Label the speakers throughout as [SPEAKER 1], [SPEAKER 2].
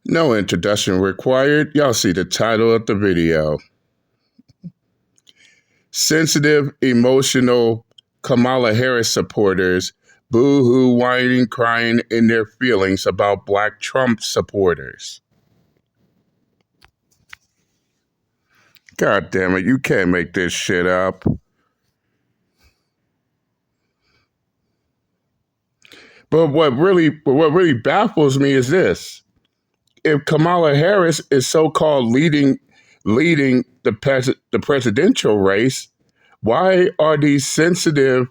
[SPEAKER 1] No introduction required. Y'all see the title of the video. Sensitive, emotional Kamala Harris supporters boo-hoo, whining, crying in their feelings about Black Trump supporters. God damn it, you can't make this shit up. But what really baffles me is this. If Kamala Harris is so-called leading the presidential race, why are these sensitive,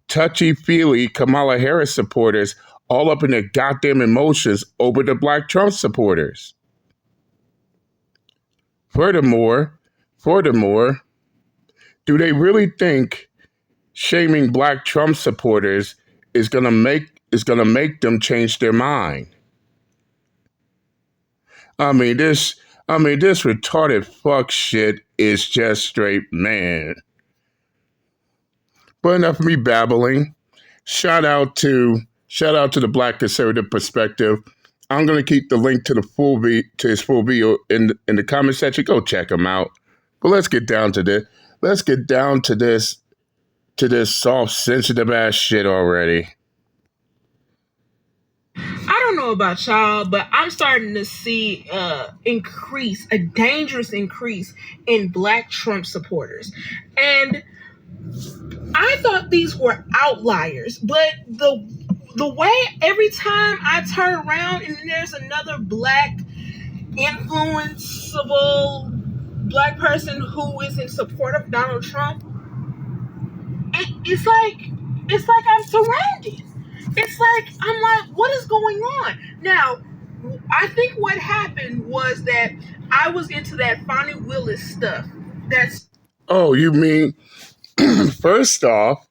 [SPEAKER 1] touchy-feely Kamala Harris supporters all up in their goddamn emotions over the Black Trump supporters? Furthermore, do they really think shaming Black Trump supporters is gonna make them change their mind? This retarded fuck shit is just straight man. But enough of me babbling. Shout out to the Black Conservative Perspective. I'm gonna keep the link to his full video in the comment section. Go check him out. But let's get down to this. Let's get down to this soft, sensitive ass shit already.
[SPEAKER 2] I don't know about y'all, but I'm starting to see a dangerous increase in Black Trump supporters. And I thought these were outliers, but the way every time I turn around and there's another Black influenceable Black person who is in support of Donald Trump, it's like I'm surrounded. It's like I'm like, what is going on? Now, I think what happened was that I was into that Fonnie Willis stuff.
[SPEAKER 1] Oh, you mean first off,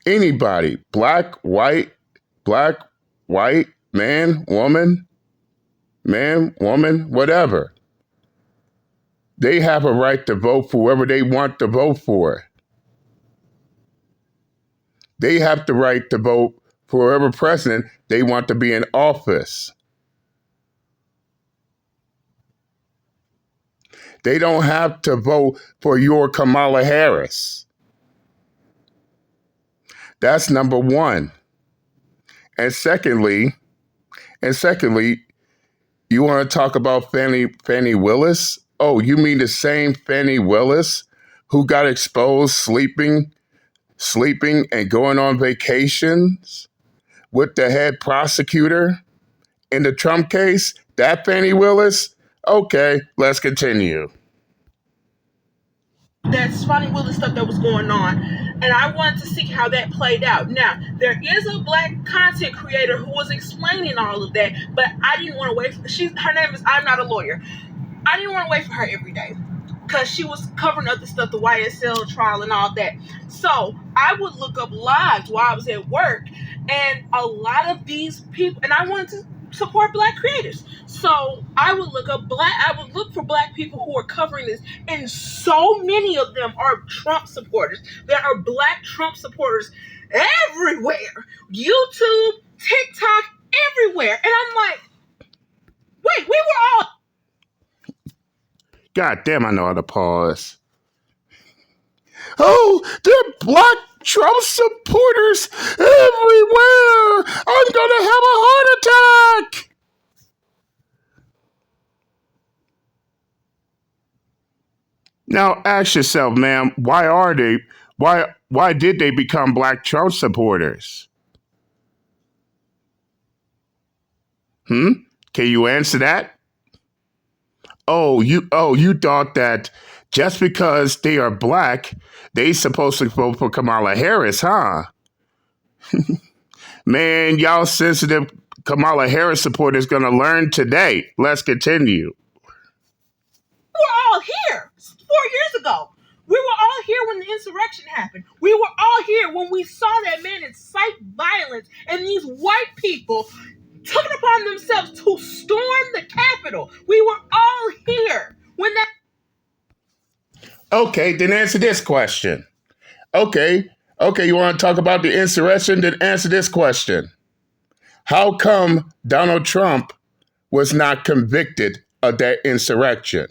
[SPEAKER 1] anybody, black, white, man, woman, whatever, they have a right to vote for whoever they want to vote for. They have the right to vote for whoever president they want to be in office. They don't have to vote for your Kamala Harris. That's number one. And secondly, you want to talk about Fannie Willis? Oh, you mean the same Fannie Willis who got exposed sleeping and going on vacations with the head prosecutor in the Trump case? That Fannie Willis? Okay, let's continue.
[SPEAKER 2] That's Fonnie Willis stuff that was going on, and I wanted to see how that played out. Now, there is a Black content creator who was explaining all of that, but I didn't want to wait. Her name is I'm Not a Lawyer. I didn't want to wait for her every day because she was covering other stuff, the YSL trial and all that. So I would look up lives while I was at work, and a lot of these people, and I wanted to support Black creators. So I would look for Black people who are covering this, and so many of them are Trump supporters. There are Black Trump supporters everywhere. YouTube, TikTok, everywhere. And I'm like, wait, we were all...
[SPEAKER 1] God damn, I know how to pause. Oh, there are Black Trump supporters everywhere. I'm gonna have a heart attack. Now ask yourself, ma'am, why did they become Black Trump supporters? Can you answer that? Oh, you thought that just because they are Black, they supposed to vote for Kamala Harris, huh? Man, y'all sensitive Kamala Harris supporters gonna learn today. Let's continue.
[SPEAKER 2] We were all here 4 years ago. We were all here when the insurrection happened. We were all here when we saw that man incite violence, and these white people took it upon themselves to storm the Capitol. We were all here when that...
[SPEAKER 1] Okay, then answer this question. Okay, Okay, you want to talk about the insurrection? Then answer this question. How come Donald Trump was not convicted of that insurrection?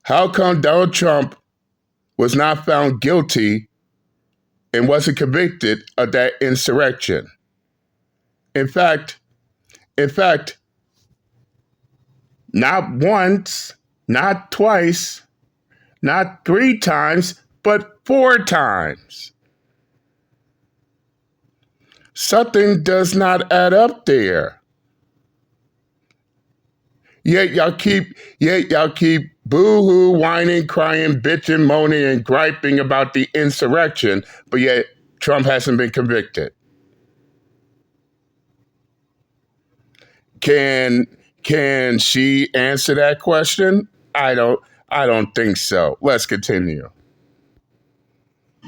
[SPEAKER 1] How come Donald Trump was not found guilty and wasn't convicted of that insurrection? In fact, not once, not twice, not 3 times, but 4 times. Something does not add up there. Yet y'all keep boo-hoo, whining, crying, bitching, moaning, and griping about the insurrection, but yet Trump hasn't been convicted. Can she answer that question? I don't think so. Let's continue.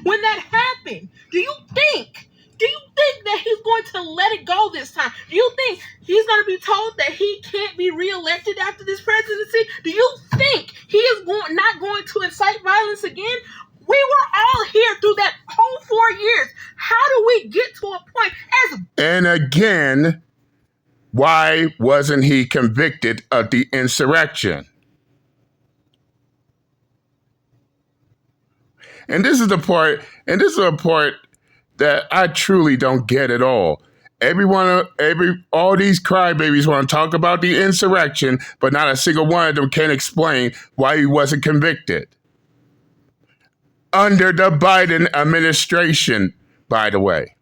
[SPEAKER 2] When that happened, do you think that he's going to let it go this time? Do you think he's going to be told that he can't be reelected after this presidency? Do you think he is not going to incite violence again? We were all here through that whole 4 years. How do we get to a point
[SPEAKER 1] And again, why wasn't he convicted of the insurrection? And this is the part that I truly don't get at all. All these crybabies want to talk about the insurrection, but not a single one of them can explain why he wasn't convicted. Under the Biden administration, by the way.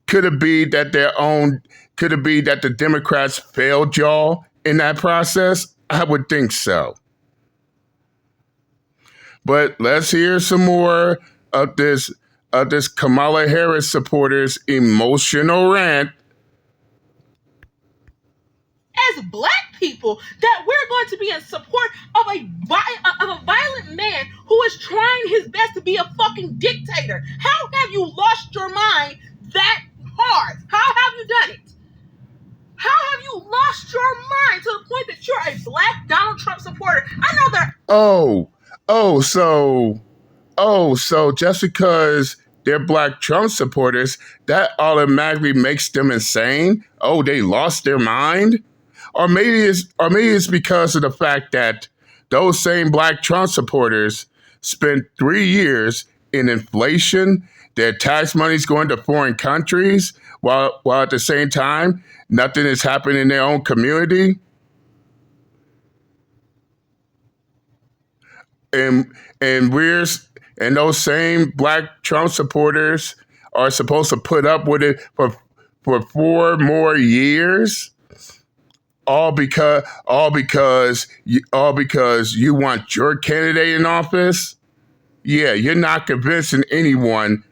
[SPEAKER 1] Could it be that the Democrats failed y'all in that process? I would think so. But let's hear some more of this Kamala Harris supporters' emotional rant.
[SPEAKER 2] as Black people that we're going to be in support of a violent man who is trying his best to be a fucking dictator? How have you lost your mind that hard? How have you done it? How have you lost your mind to the point that you're a Black Donald Trump supporter? I know that.
[SPEAKER 1] So just because they're Black Trump supporters, that automatically makes them insane? Oh, they lost their mind? Or maybe it's because of the fact that those same Black Trump supporters spent 3 years in inflation, their tax money's going to foreign countries, while at the same time, nothing is happening in their own community. And those same Black Trump supporters are supposed to put up with it for 4 more years, all because you want your candidate in office. Yeah, you're not convincing anyone.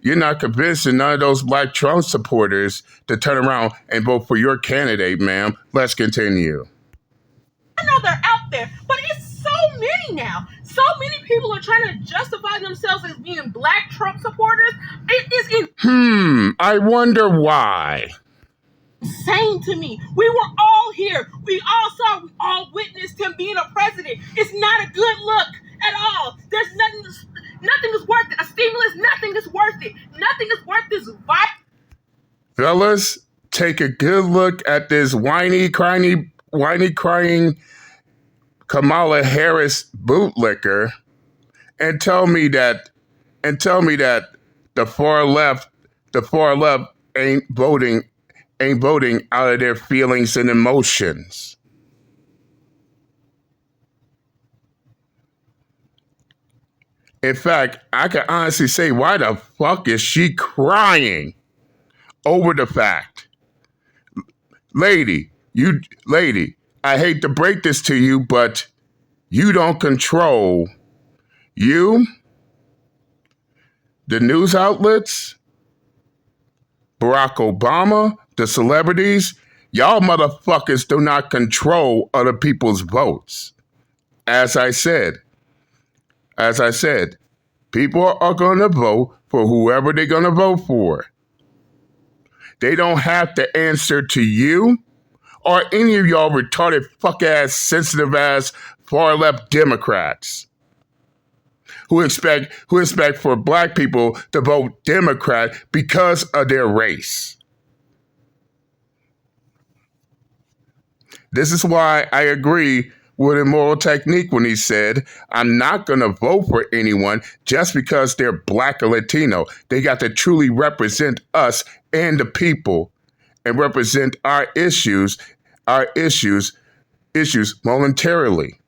[SPEAKER 1] You're not convincing none of those Black Trump supporters to turn around and vote for your candidate, ma'am. Let's continue.
[SPEAKER 2] I know they're out there, but it's so many now. So many people are trying to justify themselves as being Black Trump supporters. It is
[SPEAKER 1] I wonder why.
[SPEAKER 2] insane to me. We were all here. We all witnessed him being a president. It's not a good look at all. There's nothing is worth it. A stimulus, nothing is worth it. Nothing is worth this vibe.
[SPEAKER 1] Fellas, take a good look at this whiny, crying Kamala Harris bootlicker and tell me that the far left ain't voting out of their feelings and emotions. In fact, I can honestly say, why the fuck is she crying over the fact? Lady, I hate to break this to you, but you don't control the news outlets, Barack Obama, the celebrities. Y'all motherfuckers do not control other people's votes. As I said, people are going to vote for whoever they're going to vote for. They don't have to answer to you or any of y'all retarded, fuck-ass, sensitive-ass, far-left Democrats. who expect for black people to vote Democrat because of their race. This is why I agree with Immoral Technique when he said, I'm not going to vote for anyone just because they're black or Latino. They got to truly represent us and the people and represent our issues momentarily.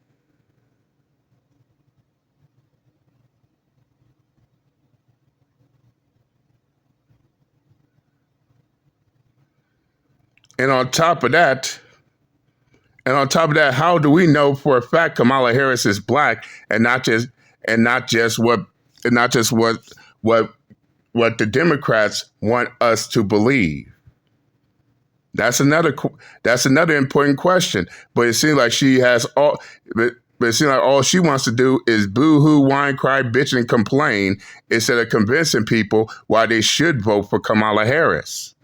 [SPEAKER 1] And on top of that, how do we know for a fact Kamala Harris is black and not just what the Democrats want us to believe? That's another important question. But it seems like she has all. But it seems like all she wants to do is boo-hoo, whine, cry, bitch, and complain instead of convincing people why they should vote for Kamala Harris.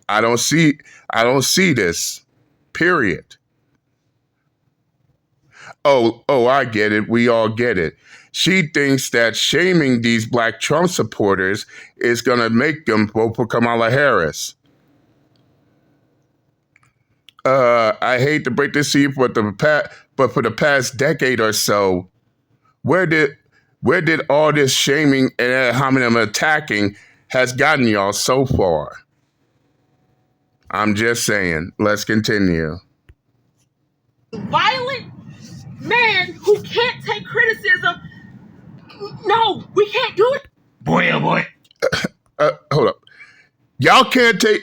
[SPEAKER 1] I don't see this. Period. Oh, I get it. We all get it. She thinks that shaming these black Trump supporters is going to make them vote for Kamala Harris. I hate to break this to you, but for the past decade or so, where did all this shaming and ad hominem attacking has gotten y'all so far? I'm just saying. Let's continue.
[SPEAKER 2] Violent man who can't take criticism. No, we can't do it.
[SPEAKER 3] Boy, oh boy.
[SPEAKER 1] Hold up. Y'all can't take.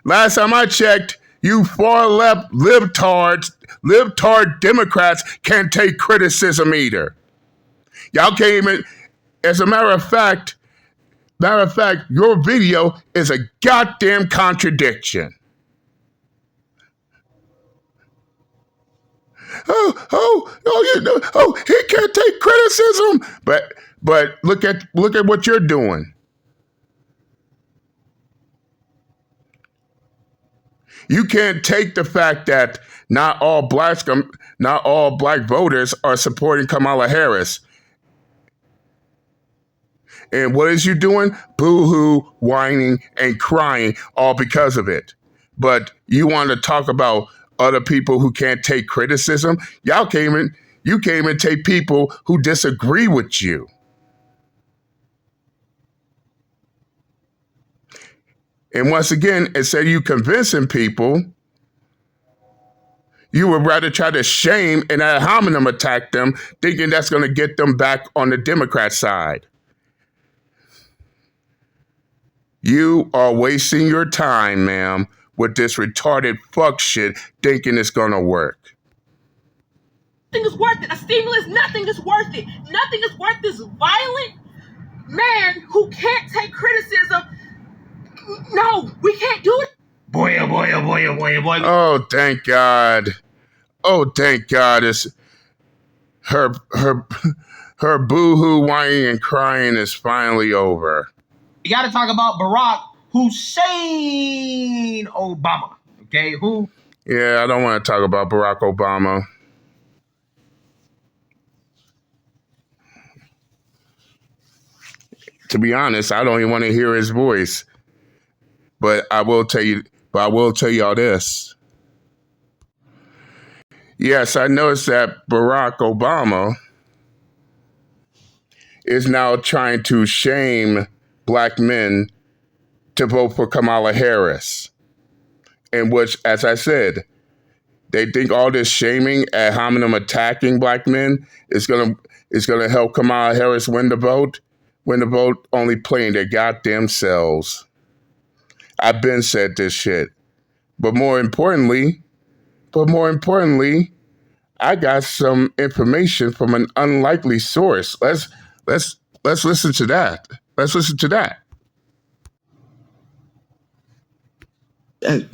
[SPEAKER 1] Last time I checked, you far left libtard Democrats can't take criticism either. Y'all can't even. As a matter of fact, your video is a goddamn contradiction. He can't take criticism. But look at what you're doing. You can't take the fact that not all black voters are supporting Kamala Harris. And what is you doing? Boo-hoo, whining, and crying, all because of it. But you want to talk about other people who can't take criticism? You can't even take people who disagree with you. And once again, instead of you convincing people, you would rather try to shame and ad hominem attack them, thinking that's going to get them back on the Democrat side. You are wasting your time, ma'am, with this retarded fuck shit, thinking it's going to work.
[SPEAKER 2] Nothing is worth it. A stimulus, nothing is worth it. Nothing is worth this violent man who can't take criticism. No, we can't do it.
[SPEAKER 3] Boy, oh boy, oh boy, oh boy, oh boy.
[SPEAKER 1] Oh, thank God. Oh, thank God. It's her boo-hoo whining and crying is finally over.
[SPEAKER 3] You got to talk about Barack Hussein Obama, okay?
[SPEAKER 1] Yeah, I don't want to talk about Barack Obama. To be honest, I don't even want to hear his voice. But I will tell y'all this. Yes, I noticed that Barack Obama is now trying to shame black men to vote for Kamala Harris. In which, as I said, they think all this shaming, ad hominem attacking black men is gonna help Kamala Harris win the vote. Win the vote, only playing their goddamn selves. I've been said this shit. But more importantly, I got some information from an unlikely source. Let's listen to that.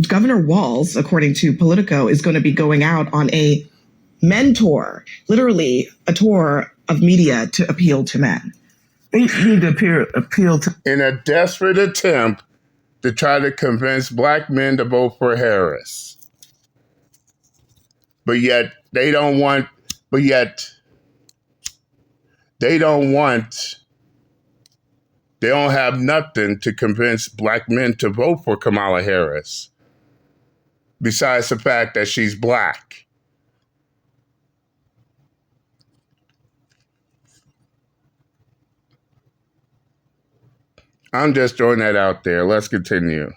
[SPEAKER 4] Governor Walz, according to Politico, is going to be going out on a men tour, literally a tour of media to appeal to men.
[SPEAKER 5] They need to appeal to...
[SPEAKER 1] In a desperate attempt to try to convince black men to vote for Harris. But yet they don't want they don't have nothing to convince black men to vote for Kamala Harris, besides the fact that she's black. I'm just throwing that out there. Let's continue.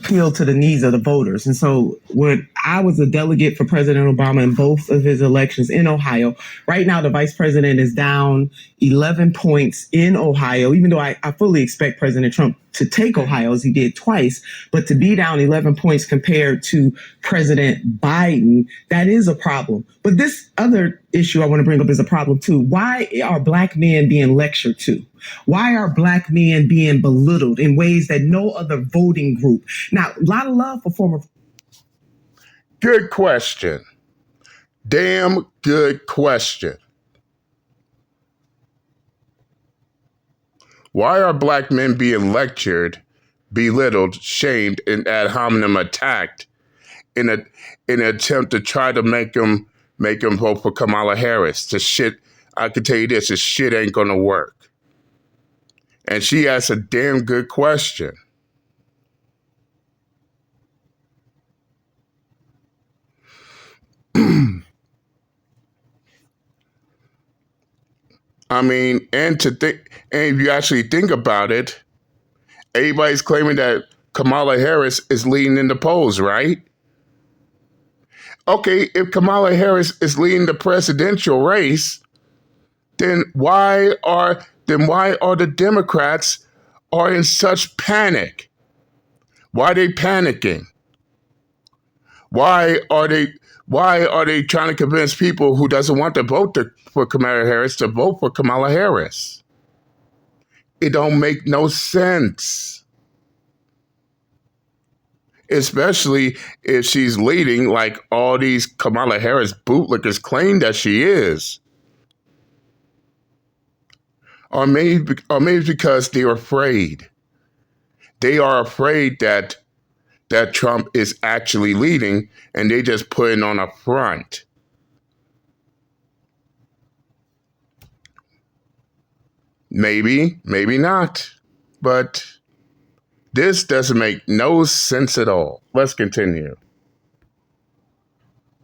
[SPEAKER 4] Appeal to the needs of the voters. And so when I was a delegate for President Obama in both of his elections in Ohio, right now the vice president is down 11 points in Ohio, even though I fully expect President Trump to take Ohio as he did twice, but to be down 11 points compared to President Biden, that is a problem. But this other issue I want to bring up is a problem too. Why are black men being lectured to? Why are black men being belittled in ways that no other voting group? Now, a lot of love for former.
[SPEAKER 1] Good question. Damn good question. Why are black men being lectured, belittled, shamed, and ad hominem attacked in an attempt to try to make them vote for Kamala Harris? The shit, I can tell you this, the shit ain't gonna work. And she asked a damn good question. I mean, and if you actually think about it, everybody's claiming that Kamala Harris is leading in the polls, right? Okay, if Kamala Harris is leading the presidential race, then why are the Democrats are in such panic? Why are they panicking? Why are they trying to convince people who doesn't want to vote for Kamala Harris to vote for Kamala Harris? It don't make no sense. Especially if she's leading like all these Kamala Harris bootlickers claim that she is. Or maybe because they're afraid. They are afraid that Trump is actually leading and they just putting on a front. Maybe, maybe not. But this doesn't make no sense at all. Let's continue.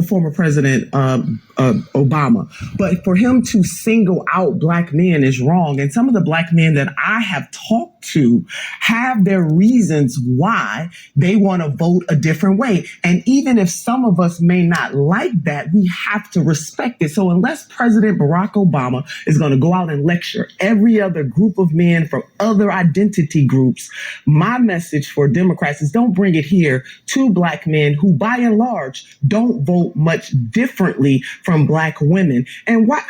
[SPEAKER 4] Former President Obama. But for him to single out black men is wrong. And some of the black men that I have talked to have their reasons why they want to vote a different way. And even if some of us may not like that, we have to respect it. So unless President Barack Obama is going to go out and lecture every other group of men from other identity groups, my message for Democrats is don't bring it here to black men who by and large don't vote much differently from black women. And why,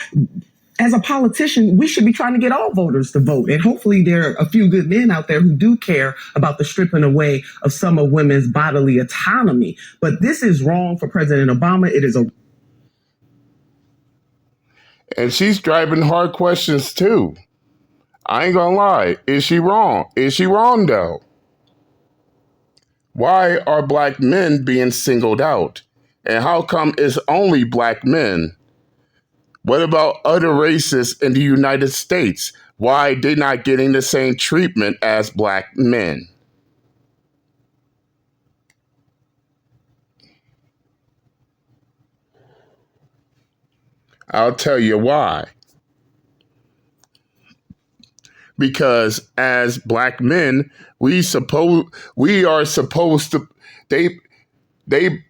[SPEAKER 4] as a politician, we should be trying to get all voters to vote. And hopefully there are a few good men out there who do care about the stripping away of some of women's bodily autonomy. But this is wrong for President Obama. It is a...
[SPEAKER 1] And she's driving hard questions too. I ain't gonna lie. Is she wrong? Is she wrong though? Why are black men being singled out? And how come it's only black men? What about other races in the United States? Why they not getting the same treatment as black men? I'll tell you why. Because as black men, we are supposed to, they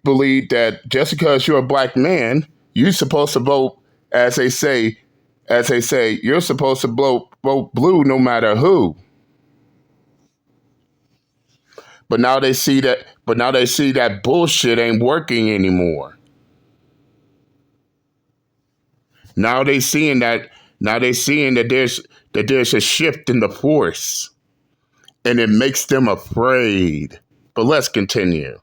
[SPEAKER 1] believe that just because you're a black man, you're supposed to vote, as they say, you're supposed to vote blue no matter who. But now they see that bullshit ain't working anymore. Now they seeing that there's a shift in the force, and it makes them afraid. But let's continue.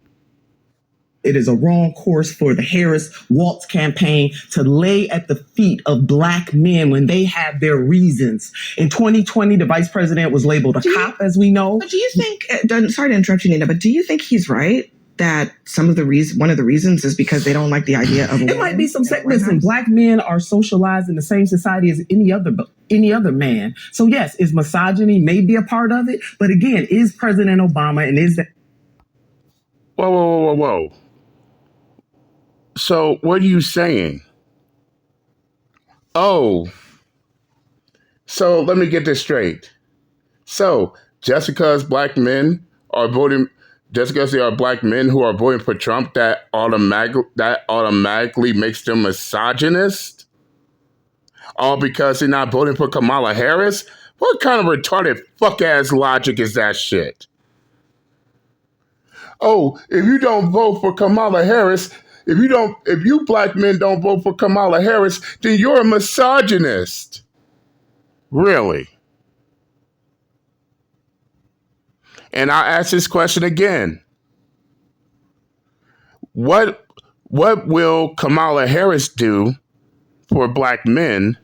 [SPEAKER 4] It is a wrong course for the Harris-Walz campaign to lay at the feet of black men when they have their reasons. In 2020, the vice president was labeled a cop, as we know.
[SPEAKER 6] But do you think, sorry to interrupt you, Nina, but do you think he's right?
[SPEAKER 5] that one of the reasons is because they don't like the idea of
[SPEAKER 4] It might be some listen, black men are socialized in the same society as any other man. So yes, is misogyny maybe a part of it? But again, is President Obama and is that
[SPEAKER 1] Whoa. So what are you saying? Oh, so let me get this straight. So just because black men are voting, just because they are black men who are voting for Trump, that automatically makes them misogynist? All because they're not voting for Kamala Harris? What kind of retarded fuck-ass logic is that shit? Oh, if you don't vote for Kamala Harris, if you black men don't vote for Kamala Harris, then you're a misogynist. Really? And I'll ask this question again. What will Kamala Harris do for black men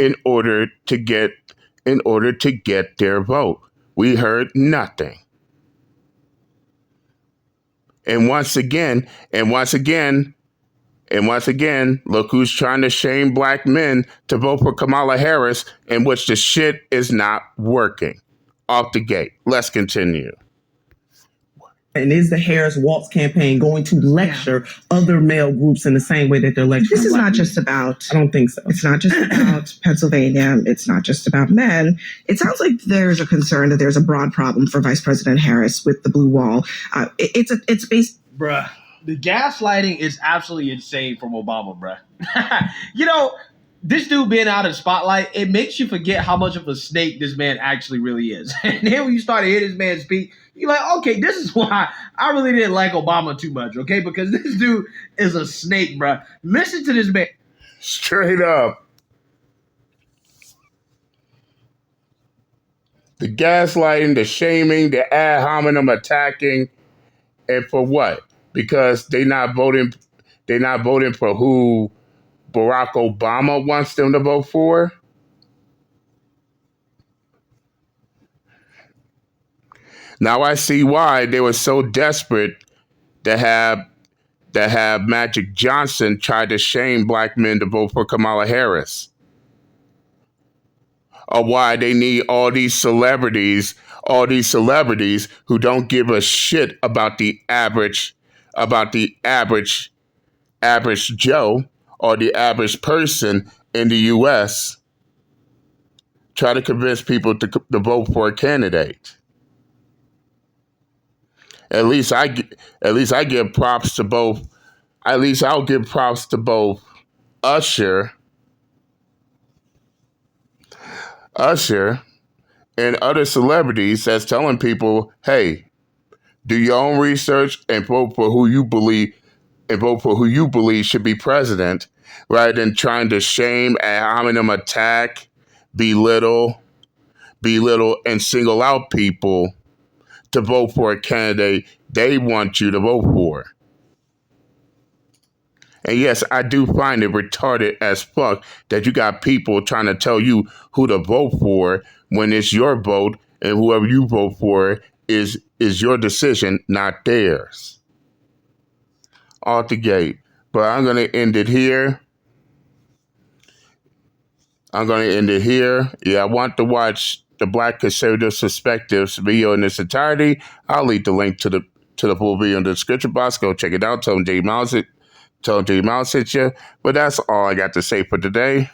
[SPEAKER 1] in order to get their vote? We heard nothing. And once again, look who's trying to shame black men to vote for Kamala Harris, in which the shit is not working. Off the gate. Let's continue.
[SPEAKER 4] and is the Harris Waltz campaign going to lecture other male groups in the same way that they're lecturing?
[SPEAKER 5] This is
[SPEAKER 4] black
[SPEAKER 5] not
[SPEAKER 4] people?
[SPEAKER 5] just about.
[SPEAKER 4] I don't think so.
[SPEAKER 5] It's not just about Pennsylvania. It's not just about men. It sounds like there's a concern that there's a broad problem for Vice President Harris with the blue wall. It's based.
[SPEAKER 3] Bruh, the gaslighting is absolutely insane from Obama, bruh. This dude being out of the spotlight, it makes you forget how much of a snake this man actually really is. And then when you start to hear this man speak, you're like, okay, this is why I really didn't like Obama too much, okay? Because this dude is a snake, bruh. Listen to this man.
[SPEAKER 1] Straight up. The gaslighting, the shaming, the ad hominem attacking, and for what? Because they not voting for who Barack Obama wants them to vote for? Now I see why they were so desperate to have Magic Johnson try to shame black men to vote for Kamala Harris. Or why they need all these celebrities who don't give a shit about the average Joe or the average person in the U.S. try to convince people to vote for a candidate. At least I give props to both. At least I'll give props to both Usher and other celebrities that's telling people, hey, do your own research and vote for who you believe should be president, rather than trying to shame, ad hominem attack, belittle, and single out people to vote for a candidate they want you to vote for. And yes, I do find it retarded as fuck that you got people trying to tell you who to vote for when it's your vote, and whoever you vote for is your decision, not theirs. Off the gate. But I'm going to end it here. Yeah, I want to watch the Black Conservative Perspectives video in its entirety. I'll leave the link to the full video in the description box. Go check it out. Tell them J Mouse sent you. But that's all I got to say for today.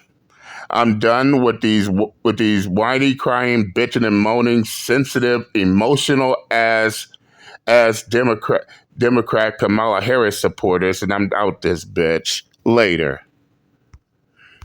[SPEAKER 1] I'm done with these whiny, crying, bitching, and moaning, sensitive, emotional as Democrat Kamala Harris supporters, and I'm out this bitch. Later.